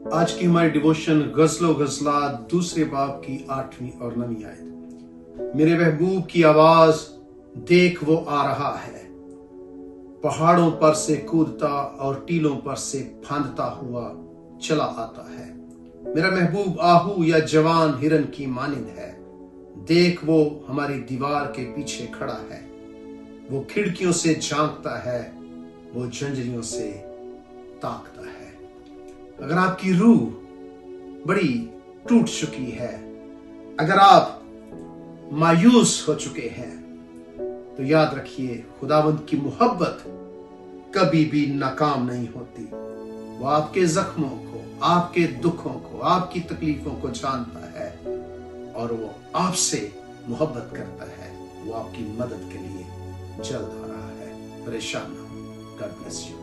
आज की हमारी डिवोशन गज़लो गज़लात दूसरे बाब की 8वीं और 9वीं आयत। मेरे महबूब की आवाज देख वो आ रहा है, पहाड़ों पर से कूदता और टीलों पर से फांदता हुआ चला आता है। मेरा महबूब आहू या जवान हिरन की मानिंद है, देख वो हमारी दीवार के पीछे खड़ा है। वो खिड़कियों से झांकता है, वो जंजरियों से ताकता है। अगर आपकी रूह बड़ी टूट चुकी है, अगर आप मायूस हो चुके हैं, तो याद रखिए खुदावंद की मोहब्बत कभी भी नाकाम नहीं होती। वो आपके जख्मों को, आपके दुखों को, आपकी तकलीफों को जानता है और वो आपसे मोहब्बत करता है। वो आपकी मदद के लिए जल्द आ रहा है। परेशान ना हो। God bless you.